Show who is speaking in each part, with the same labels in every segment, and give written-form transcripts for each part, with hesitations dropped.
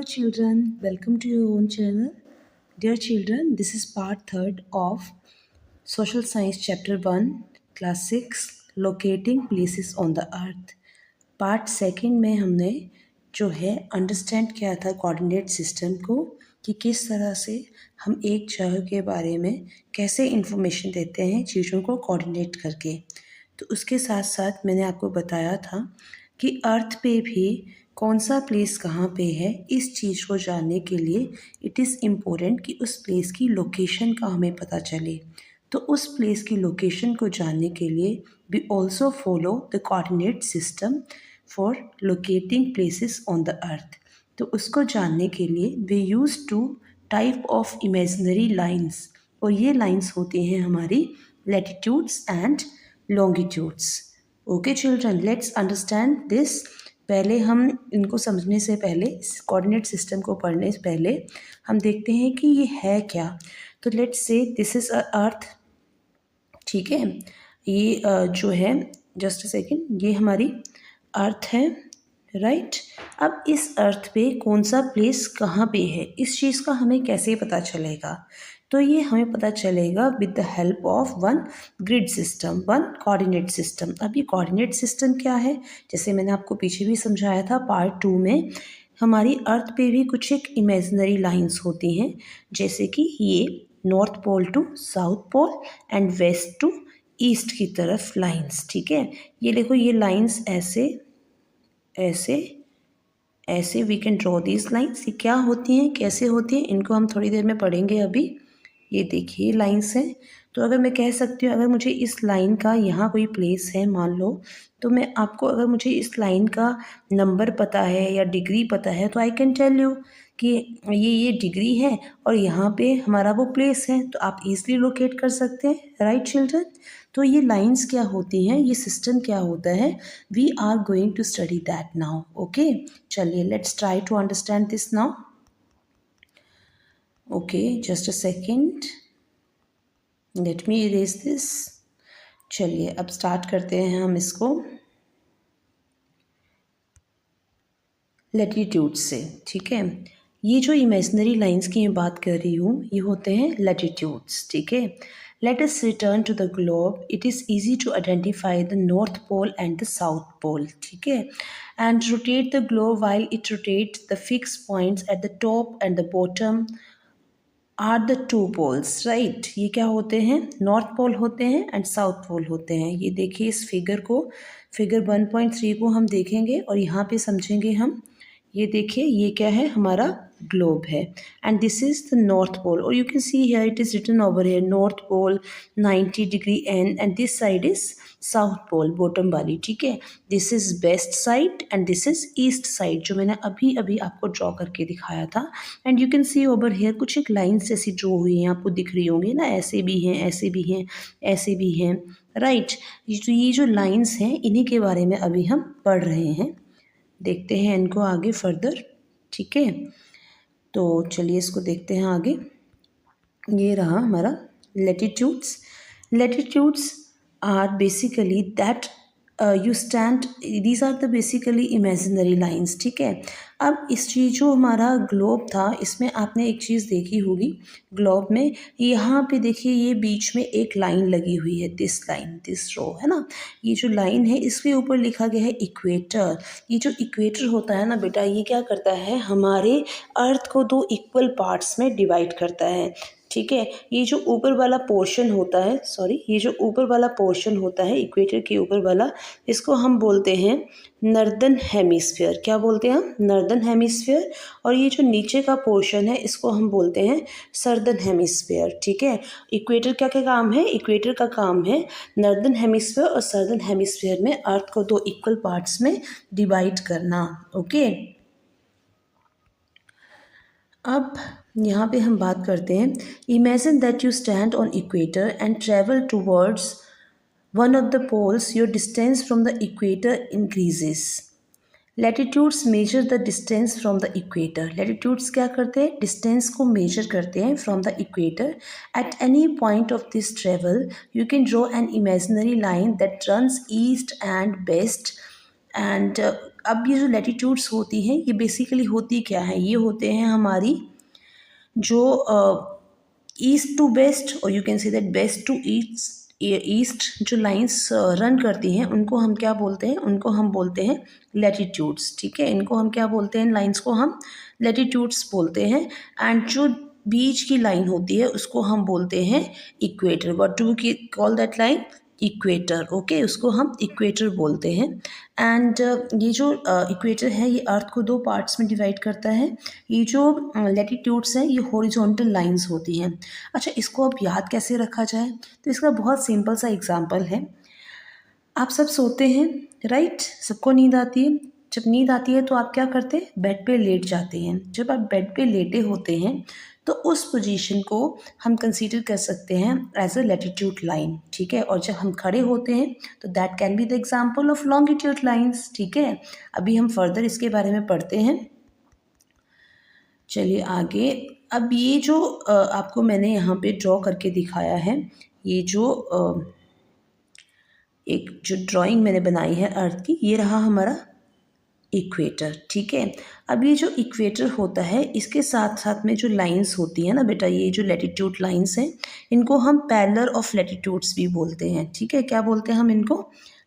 Speaker 1: children, welcome to your own channel. Dear children, this is part third of Social Science Chapter 1, Class 6, Locating Places on the Earth. Part second में हमने जो है understand किया था coordinate system को कि किस तरह से हम एक जगह के बारे में कैसे इंफॉर्मेशन देते हैं चीज़ों को कोऑर्डिनेट करके। तो उसके साथ साथ मैंने आपको बताया था कि अर्थ पे भी कौन सा प्लेस कहाँ पे है, इस चीज़ को जानने के लिए इट इज़ इम्पोर्टेंट कि उस प्लेस की लोकेशन का हमें पता चले। तो उस प्लेस की लोकेशन को जानने के लिए we also follow the coordinate system for locating places on the earth. तो उसको जानने के लिए we use two type of imaginary lines, और ये लाइंस होती हैं हमारी latitudes and longitudes. Okay children, let's understand this. पहले हम इनको समझने से पहले, इस कोऑर्डिनेट सिस्टम को पढ़ने से पहले हम देखते हैं कि ये है क्या। तो let's say this is a अर्थ, ठीक है। ये जो है, जस्ट अ सेकेंड, ये हमारी अर्थ है, राइट। अब इस अर्थ पे कौन सा प्लेस कहाँ पे है, इस चीज़ का हमें कैसे पता चलेगा। तो ये हमें पता चलेगा with the help of one grid system, one coordinate system. अब ये कोऑर्डिनेट सिस्टम क्या है, जैसे मैंने आपको पीछे भी समझाया था पार्ट 2 में, हमारी अर्थ पे भी कुछ एक इमेजिनरी लाइंस होती हैं, जैसे कि ये north pole to south pole and west to east की तरफ लाइंस, ठीक है। ये देखो, ये लाइंस ऐसे ऐसे ऐसे we can draw these lines. ये क्या होती हैं, कैसे होती हैं, इनको हम थोड़ी देर में पढ़ेंगे। अभी ये देखिए लाइंस हैं। तो अगर मैं कह सकती हूँ, अगर मुझे इस लाइन का यहाँ कोई प्लेस है मान लो, तो मैं आपको, अगर मुझे इस लाइन का नंबर पता है या डिग्री पता है, तो आई कैन टेल यू कि ये डिग्री है और यहाँ पे हमारा वो प्लेस है, तो आप इजीली लोकेट कर सकते हैं, राइट चिल्ड्रन। तो ये लाइंस क्या होती हैं, ये सिस्टम क्या होता है, we are going to study that now. Okay, चलिए let's try to understand this now. Okay, just a second, let me erase this. चलिए अब स्टार्ट करते हैं हम इसको लैटिट्यूड से, ठीक है। ये जो इमेजिनरी लाइंस की मैं बात कर रही हूँ, ये होते हैं लैटिट्यूड्स, ठीक है। Let us return to the globe. It is easy to identify the north pole and the south pole, ठीक है। And rotate the globe while it rotates the fix points at the top and the bottom are the two poles, right. ये क्या होते हैं, north pole होते हैं and south पोल होते हैं। ये देखिए इस फिगर को, फिगर 1.3 को हम देखेंगे और यहाँ पे समझेंगे हम। ये देखिए, ये क्या है, हमारा ग्लोब है and this is the north pole, और you can see here it is written over here north pole 90 degree and this side is south pole, bottom वाली, ठीक है। This is west side and this is east side, जो मैंने अभी अभी आपको draw करके दिखाया था। And you can see over here कुछ एक लाइन्स जैसी ड्रॉ हुई हैं, आपको दिख रही होंगी ना, ऐसे भी हैं, ऐसे भी हैं, ऐसे भी हैं, राइट। ये जो लाइन्स हैं, इन्हीं के बारे में अभी हम पढ़ रहे हैं। देखते हैं इनको आगे फर्दर, ठीक है। तो चलिए इसको देखते हैं आगे। ये रहा हमारा latitudes. Latitudes are basically that you stand, these are the basically imaginary lines, ठीक है। अब इस चीज़ जो हमारा ग्लोब था, इसमें आपने एक चीज़ देखी होगी ग्लोब में, यहाँ पे देखिए ये बीच में एक लाइन लगी हुई है, दिस लाइन, दिस रो है ना। ये जो लाइन है इसके ऊपर लिखा गया है इक्वेटर। ये जो इक्वेटर होता है ना बेटा, ये क्या करता है, हमारे अर्थ को दो इक्वल पार्ट्स में डिवाइड करता है, ठीक है। ये जो ऊपर वाला पोर्शन होता है, सॉरी, ये जो ऊपर वाला पोर्शन होता है इक्वेटर के ऊपर वाला, इसको हम बोलते हैं नॉर्दर्न हेमिस्फीयर। क्या बोलते हैं हम, नॉर्दर्न हेमिस्फीयर। और ये जो नीचे का पोर्शन है इसको हम बोलते हैं सदर्न हेमिस्फीयर, ठीक है। इक्वेटर क्या क्या काम है, इक्वेटर का काम है नॉर्दर्न हेमिस्फीयर और सदर्न हेमिस्फीयर में अर्थ को दो इक्वल पार्ट्स में डिवाइड करना, ओके। अब यहाँ पे हम बात करते हैं, imagine that you stand on equator and travel towards one of the poles, your distance from the equator increases. Latitudes measure the distance from the equator. Latitudes क्या करते हैं, डिस्टेंस को मेजर करते हैं from the equator. At any point of this travel you can draw an imaginary line that runs east and west, and अब ये जो latitudes होती हैं ये बेसिकली होती क्या है, ये होते हैं हमारी जो ईस्ट टू वेस्ट और you can say that west to east जो लाइंस रन करती हैं उनको हम क्या बोलते हैं, उनको हम बोलते हैं लैटिट्यूड्स। ठीक है, इनको हम क्या बोलते हैं, लाइंस को हम लैटिट्यूड्स बोलते हैं। एंड जो बीच की लाइन होती है उसको हम बोलते हैं equator. What do we call that line, equator. Okay, उसको हम इक्वेटर बोलते हैं। एंड ये जो इक्वेटर है ये अर्थ को दो पार्ट्स में डिवाइड करता है। ये जो लैटिट्यूड्स हैं ये हॉरिजॉन्टल लाइंस होती हैं। अच्छा, इसको अब याद कैसे रखा जाए, तो इसका बहुत सिंपल सा एग्जांपल है। आप सब सोते हैं, राइट, सबको नींद आती है। जब नींद आती है तो आप क्या करते हैं, बेड पे लेट जाते हैं। जब आप बेड पे लेटे होते हैं तो उस पोजीशन को हम कंसीडर कर सकते हैं एज अ लैटिट्यूड लाइन। ठीक है, और जब हम खड़े होते हैं तो that can be the example of longitude lines. ठीक है, अभी हम फर्दर इसके बारे में पढ़ते हैं। चलिए आगे। अब ये जो आपको मैंने यहाँ पे ड्रॉ करके दिखाया है, ये जो एक जो ड्राइंग मैंने बनाई है अर्थ की, ये रहा हमारा इक्वेटर। ठीक है, अब ये जो इक्वेटर होता है इसके साथ साथ में जो लाइंस होती है ना बेटा, ये जो लैटिट्यूड लाइंस हैं इनको हम पैरेलल ऑफ लैटिट्यूड्स भी बोलते हैं। ठीक है, क्या बोलते हैं हम इनको,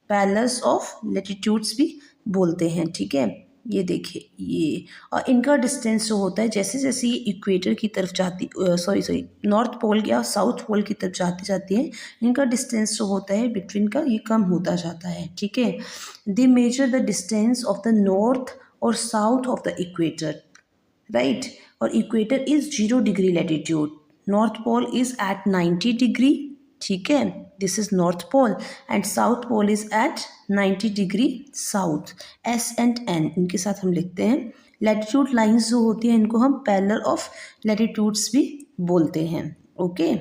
Speaker 1: पैरेलल्स ऑफ लैटिट्यूड्स भी बोलते हैं। ठीक है, ये देखिए ये, और इनका डिस्टेंस जो होता है जैसे जैसे ये इक्वेटर की तरफ जाती सॉरी नॉर्थ पोल या साउथ पोल की तरफ जाती जाती है, इनका डिस्टेंस जो होता है बिटवीन का ये कम होता जाता है। ठीक है, they measure the distance of the north और south of the equator, right. और equator is 0 degree latitude, north pole is at 90 degree. ठीक है, this is north pole and south pole is at 90 degree south. S and N इनके साथ हम लिखते हैं। Latitude lines जो होती हैं इनको हम पैरेलल ऑफ लैटिट्यूड्स भी बोलते हैं। Okay,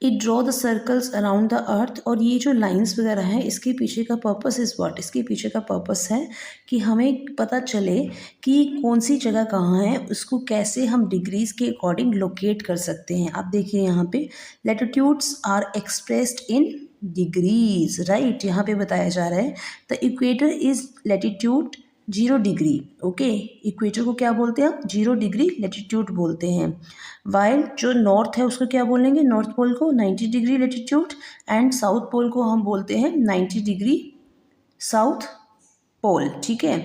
Speaker 1: it draw the circles around the earth. और ये जो लाइंस वगैरह हैं इसके पीछे का पर्पस इज़ व्हाट, इसके पीछे का पर्पस है कि हमें पता चले कि कौन सी जगह कहाँ है, उसको कैसे हम डिग्रीज के अकॉर्डिंग लोकेट कर सकते हैं। आप देखिए यहाँ पे latitudes are expressed in degrees, right, यहाँ पे बताया जा रहा है the equator is latitude 0 degree. Okay, equator को क्या बोलते हैं हम, 0 डिग्री लैटिट्यूड बोलते हैं। वाइल जो नॉर्थ है उसको क्या बोलेंगे, नॉर्थ पोल को 90 degree latitude, and south pole को हम बोलते हैं 90 डिग्री साउथ पोल। ठीक है,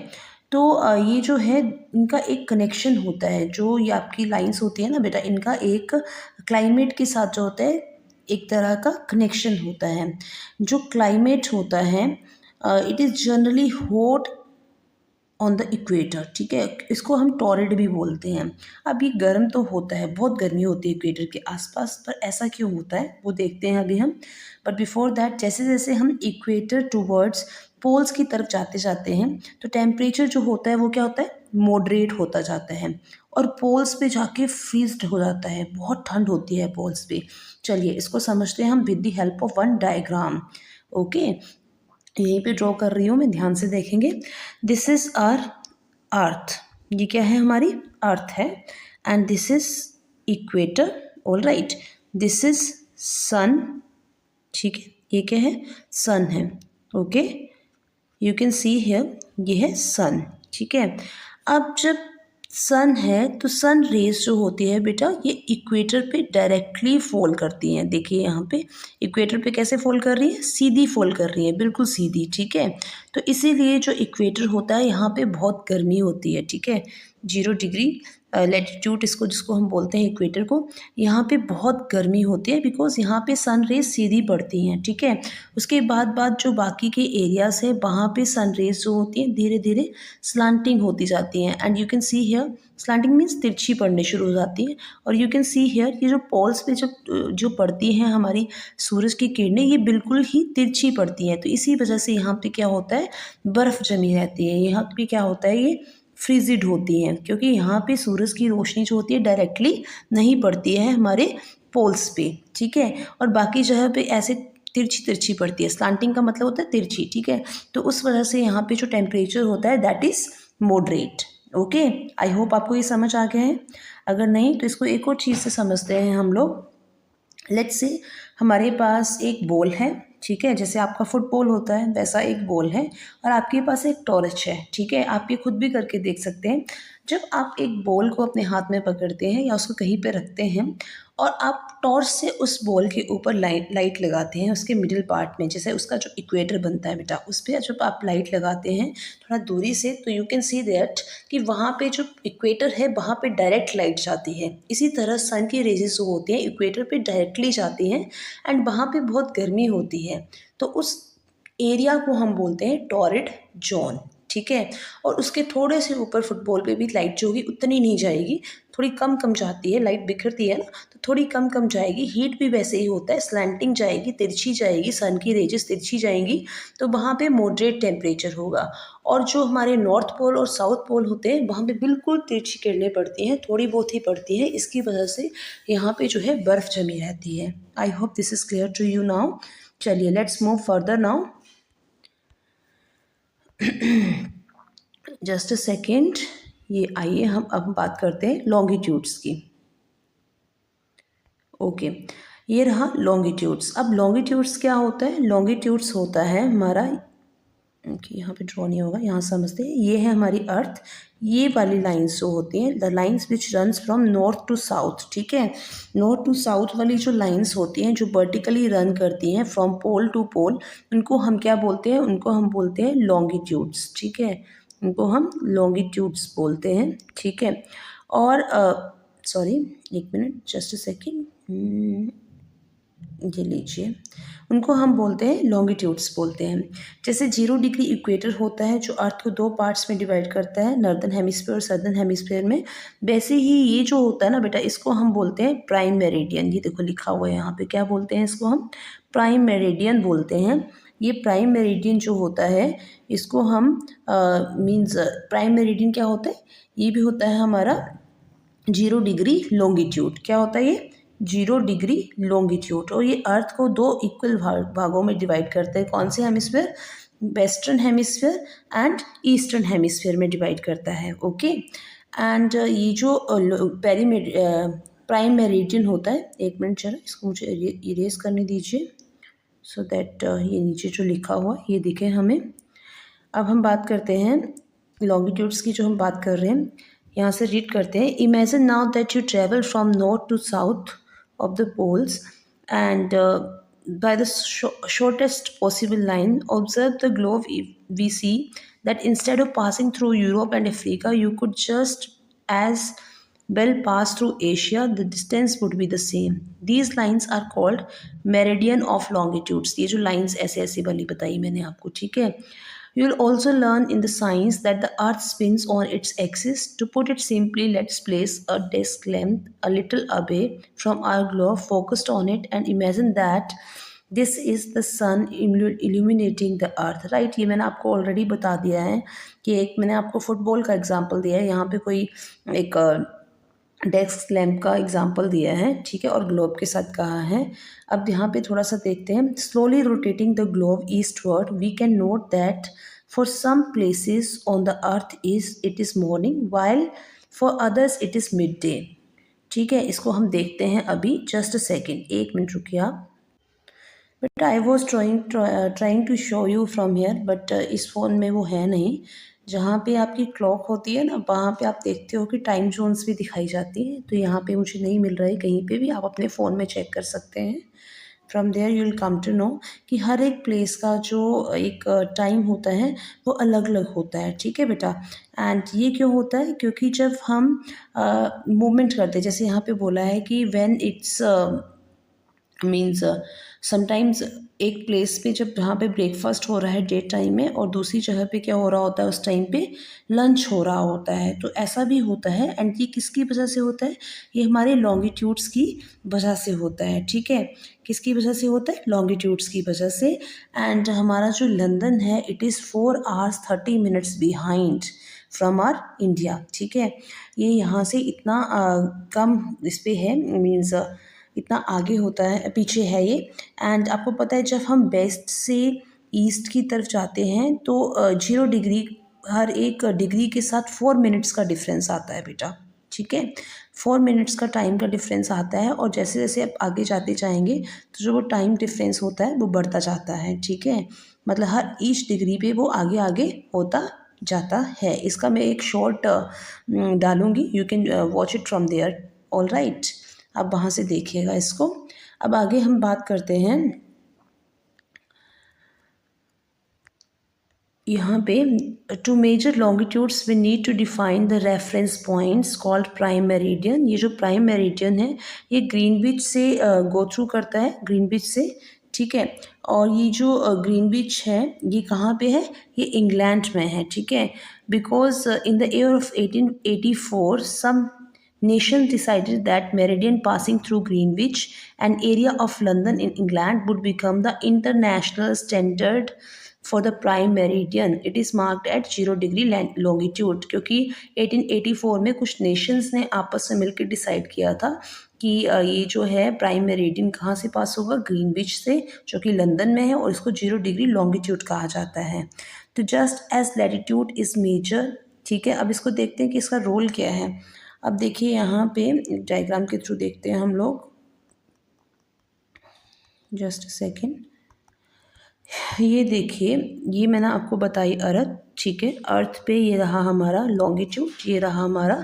Speaker 1: तो ये जो है इनका एक कनेक्शन होता है, जो ये आपकी लाइंस होती है ना बेटा, इनका एक क्लाइमेट के साथ जो होता है एक तरह का कनेक्शन होता है। जो क्लाइमेट होता है it is generally hot on the equator. ठीक है, इसको हम टॉरिड भी बोलते हैं। अब ये गर्म तो होता है, बहुत गर्मी होती है इक्वेटर के आसपास, पर ऐसा क्यों होता है वो देखते हैं अभी हम। बट बिफोर दैट, जैसे जैसे हम इक्वेटर टूवर्ड्स पोल्स की तरफ जाते जाते हैं तो टेम्परेचर जो होता है वो क्या होता है, मॉडरेट होता जाता है, और पोल्स पे जाके फ्रीज्ड हो जाता है, बहुत ठंड होती है पोल्स पे। चलिए इसको समझते हैं हम with the help of one diagram. Okay, यहीं पे ड्रॉ कर रही हूँ मैं, ध्यान से देखेंगे। दिस इज आवर अर्थ, ये क्या है, हमारी अर्थ है। And this is equator, all right. This is sun, ठीक है, ये क्या है, सन है। Okay, you can see here, ये है सन। ठीक है, अब जब सन है तो सन रेज जो होती है बेटा ये इक्वेटर पे डायरेक्टली फॉल करती हैं। देखिए यहाँ पे इक्वेटर पे कैसे फॉल कर रही है, सीधी फॉल कर रही है, बिल्कुल सीधी। ठीक है, तो इसीलिए जो इक्वेटर होता है यहाँ पे बहुत गर्मी होती है। ठीक है, 0 डिग्री लैटिट्यूड इसको जिसको हम बोलते हैं इक्वेटर को, यहाँ पे बहुत गर्मी होती है बिकॉज यहाँ पे सन रेज सीधी पड़ती हैं। ठीक है, उसके बाद जो बाकी के एरियाज है वहाँ पे सन रेज जो होती हैं धीरे धीरे स्लांटिंग होती जाती हैं। And you can see here, slanting means तिरछी पड़ने शुरू हो जाती है। और यू कैन सी हियर, ये जो पोल्स पे जो पड़ती हैं हमारी सूरज की किरणें, ये बिल्कुल ही तिरछी पड़ती हैं। तो इसी वजह से यहाँ पे क्या होता है, बर्फ़ जमी रहती है। यहाँ पे क्या होता है, ये फ्रीजिड होती हैं, क्योंकि यहाँ पे सूरज की रोशनी जो होती है डायरेक्टली नहीं पड़ती है हमारे पोल्स पे। ठीक है, और बाकी जगह पे ऐसे तिरछी तिरछी पड़ती है। स्लांटिंग का मतलब होता है तिरछी। ठीक है, तो उस वजह से यहाँ पे जो टेम्परेचर होता है that is moderate. Okay, I hope आपको ये समझ आ गया है। अगर नहीं तो इसको एक और चीज़ से समझते हैं हम लोग। लेट्स से हमारे पास एक बॉल है। ठीक है, जैसे आपका फुटबॉल होता है वैसा एक बॉल है और आपके पास एक टॉर्च है। ठीक है, आप ये खुद भी करके देख सकते हैं। जब आप एक बॉल को अपने हाथ में पकड़ते हैं या उसको कहीं पे रखते हैं और आप टॉर्च से उस बॉल के ऊपर लाइट लगाते हैं उसके मिडिल पार्ट में, जैसे उसका जो इक्वेटर बनता है बेटा, उस पर जब आप लाइट लगाते हैं थोड़ा दूरी से, तो यू कैन सी दैट कि वहाँ पे जो इक्वेटर है वहाँ पे डायरेक्ट लाइट जाती है। इसी तरह सन की रेजेस जो होती हैं इक्वेटर पे डायरेक्टली जाती हैं एंड वहाँ पे बहुत गर्मी होती है, तो उस एरिया को हम बोलते हैं टॉरिड जोन। ठीक है, और उसके थोड़े से ऊपर फुटबॉल पे भी लाइट जो होगी उतनी नहीं जाएगी, थोड़ी कम कम जाती है, लाइट बिखरती है ना, तो थोड़ी कम कम जाएगी। हीट भी वैसे ही होता है, स्लैंटिंग जाएगी, तिरछी जाएगी, सन की रेजेस तिरछी जाएंगी, तो वहाँ पे मॉडरेट टेम्परेचर होगा। और जो हमारे नॉर्थ पोल और साउथ पोल होते हैं वहाँ पे बिल्कुल तिरछी किरणें पड़ती हैं, थोड़ी बहुत ही पड़ती है, इसकी वजह से यहाँ पे जो है बर्फ़ जमी रहती है। I hope this is clear to you now. चलिए let's move further now. Just a second, ये आइए हम अब बात करते हैं लॉन्गिट्यूड्स की। ओके, ये रहा लॉन्गिट्यूड्स। अब लॉन्गिट्यूड्स क्या होता है? लॉन्गिट्यूड्स होता है हमारा, कि यहाँ पे ड्रॉ नहीं होगा, यहाँ समझते हैं, ये है हमारी अर्थ। ये वाली लाइंस जो होती हैं, the lines which runs from north to south, ठीक है, नॉर्थ टू साउथ वाली जो लाइंस होती हैं जो वर्टिकली रन करती हैं फ्रॉम पोल टू पोल, उनको हम क्या बोलते हैं? उनको हम बोलते हैं लॉन्गिट्यूड्स। ठीक है, उनको हम लॉन्गिट्यूड्स बोलते हैं। ठीक है, और सॉरी एक मिनट, जस्ट अ सेकेंड, ये लीजिए, उनको हम बोलते हैं लॉन्गिट्यूड्स बोलते हैं। जैसे 0 डिग्री इक्वेटर होता है जो अर्थ को 2 पार्ट्स में डिवाइड करता है, नॉर्दर्न हेमिस्फीयर और सदर्न हेमिस्फीयर में, वैसे ही ये जो होता है ना बेटा, इसको हम बोलते हैं प्राइम मेरिडियन। ये देखो लिखा हुआ है यहाँ पे, क्या बोलते हैं इसको? हम प्राइम मेरिडियन बोलते हैं। ये प्राइम मेरिडियन जो होता है इसको हम मीन्स प्राइम मेरिडियन क्या होता है? ये भी होता है हमारा 0 डिग्री लॉन्गिट्यूड। क्या होता है ये? 0 डिग्री लॉन्गिट्यूड। और ये अर्थ को 2 इक्वल भागों में डिवाइड करते हैं। कौन से hemisphere? Western hemisphere and eastern hemisphere में डिवाइड करता है। ओके, एंड ये जो प्राइम मेरिडियन होता है, एक मिनट जरा इसको मुझे इरेज करने दीजिए, सो दैट ये नीचे जो लिखा हुआ ये दिखे हमें। अब हम बात करते हैं लॉन्गिट्यूड्स की, जो हम बात कर रहे हैं यहाँ से रीड करते हैं। Imagine now that you travel from north to south of the poles and by the shortest possible line, observe the globe. We see that instead of passing through Europe and Africa, you could just as well pass through Asia. The distance would be the same. These lines are called meridian of longitudes. ये जो lines ऐसे ऐसे वाली बताई मैंने आपको, ठीक है। You will also learn in the science that the earth spins on its axis. To put it simply, let's place a disk length a little away from our globe, focused on it, and imagine that this is the sun illuminating the earth. Right, ये मैंने आपको already बता दिया है कि एक मैंने आपको फुटबॉल का एग्जांपल दिया है, यहाँ पे कोई एक डेस्क लैम्प का एग्जाम्पल दिया है, ठीक है, और ग्लोब के साथ कहा है। अब यहाँ पे थोड़ा सा देखते हैं। Slowly rotating the globe eastward, we can note that for some places on the earth it is morning, while for others it is midday. ठीक है, इसको हम देखते हैं अभी। जस्ट अ सेकेंड, एक मिनट रुकिए आप। But I was trying to show you from here, but इस फ़ोन में वो है नहीं। जहाँ पे आपकी क्लॉक होती है ना, वहाँ पे आप देखते हो कि टाइम जोन्स भी दिखाई जाती हैं, तो यहाँ पे मुझे नहीं मिल रहा है कहीं पे भी। आप अपने फ़ोन में चेक कर सकते हैं। From there you will come to know कि हर एक प्लेस का जो एक टाइम होता है वो अलग अलग होता है, ठीक है बेटा। एंड ये क्यों होता है? क्योंकि जब हम मूवमेंट करते हैं, जैसे यहाँ पे बोला है कि व्हेन इट्स मीन्स समटाइम्स एक प्लेस पे जब जहाँ पे ब्रेकफास्ट हो रहा है डे टाइम में, और दूसरी जगह पे क्या हो रहा होता है उस टाइम पे लंच हो रहा होता है, तो ऐसा भी होता है। एंड ये किसकी वजह से होता है? ये हमारे लॉन्गिट्यूड्स की वजह से होता है, ठीक है। किसकी वजह से होता है? लॉन्गिट्यूड्स की वजह से। एंड हमारा जो लंदन है it is 4 hours 30 minutes behind from R India, ठीक है। ये यहाँ से इतना कम इस पे है, मीन्स इतना आगे होता है, पीछे है ये। एंड आपको पता है जब हम वेस्ट से ईस्ट की तरफ जाते हैं तो 0 डिग्री, हर एक डिग्री के साथ 4 minutes का डिफरेंस आता है बेटा, ठीक है। 4 मिनट्स का टाइम का डिफरेंस आता है और जैसे जैसे आप आगे जाते जाएंगे तो जो वो टाइम डिफरेंस होता है वो बढ़ता जाता है, ठीक है। मतलब हर ईच डिग्री पे वो आगे आगे होता जाता है। इसका मैं एक शॉर्ट डालूंगी, you can watch it from there, all right. आप वहाँ से देखिएगा इसको। अब आगे हम बात करते हैं यहाँ पे, to measure longitudes we need to define the reference points called prime meridian. ये जो प्राइम मेरिडियन है ये ग्रीनविच से गो थ्रू करता है, ग्रीनविच से, ठीक है। और ये जो ग्रीनविच है ये कहाँ पे है, ये इंग्लैंड में है, ठीक है। Because in the year of 1884 some nation decided that meridian passing through Greenwich, an area of London in England, would become the international standard for the prime meridian. It is marked at 0 degree longitude, क्योंकि 1884 में कुछ Nations ने आपस में मिलकर decide किया था कि ये जो है प्राइम मेरिडियन कहाँ से पास होगा, ग्रीनविच से, जो कि लंदन में है, और इसको 0 डिग्री लॉन्गिट्यूड कहा जाता है। तो just as latitude is measure, ठीक है। अब इसको देखते हैं कि इसका रोल क्या है। अब देखिए यहाँ पे डायग्राम के थ्रू देखते हैं हम लोग, जस्ट सेकेंड। ये देखिए, ये मैंने आपको बताई अर्थ, ठीक है। अर्थ पे ये रहा हमारा लॉन्गिट्यूड, ये रहा हमारा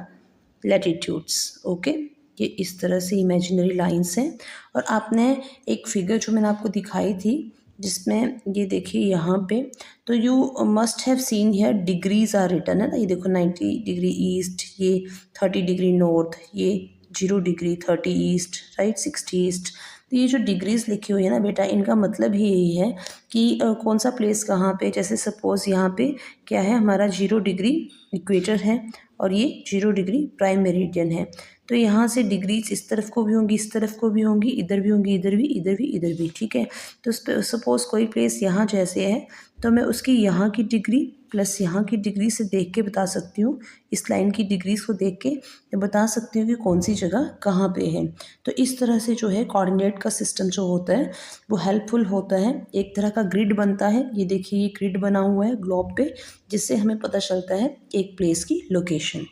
Speaker 1: लैटिट्यूड्स, ओके। ये इस तरह से इमेजिनरी लाइंस हैं। और आपने एक फिगर जो मैंने आपको दिखाई थी जिसमें ये देखिए यहाँ पे, तो you must have seen here degrees are written, है ना। ये देखो 90 डिग्री ईस्ट, ये 30 डिग्री नॉर्थ, ये 0 डिग्री 30 ईस्ट, राइट, 60 ईस्ट। तो ये जो डिग्रीज लिखी हुई है ना बेटा, इनका मतलब ही यही है कि कौन सा प्लेस कहाँ पे। जैसे सपोज यहाँ पे क्या है, हमारा 0 डिग्री इक्वेटर है और ये 0 डिग्री प्राइम मेरिडियन है। तो यहाँ से डिग्रीज इस तरफ को भी होंगी, इस तरफ को भी होंगी, इधर भी होंगी, इधर भी, इधर भी, इधर भी, ठीक है। तो सपोज कोई प्लेस यहाँ जैसे है तो मैं उसकी यहाँ की डिग्री प्लस यहाँ की डिग्री से देख के बता सकती हूँ, इस लाइन की डिग्रीज को देख के मैं बता सकती हूँ कि कौन सी जगह कहाँ पे है। तो इस तरह से जो है कोऑर्डिनेट का सिस्टम जो होता है वो हेल्पफुल होता है। एक तरह का ग्रिड बनता है, ये देखिए ये ग्रिड बना हुआ है ग्लोब पे, जिससे हमें पता चलता है एक प्लेस की लोकेशन।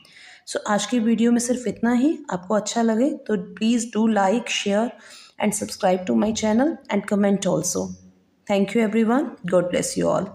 Speaker 1: सो आज की वीडियो में सिर्फ इतना ही। आपको अच्छा लगे तो please do like, share and subscribe to my channel and comment also. Thank you everyone, God bless you all.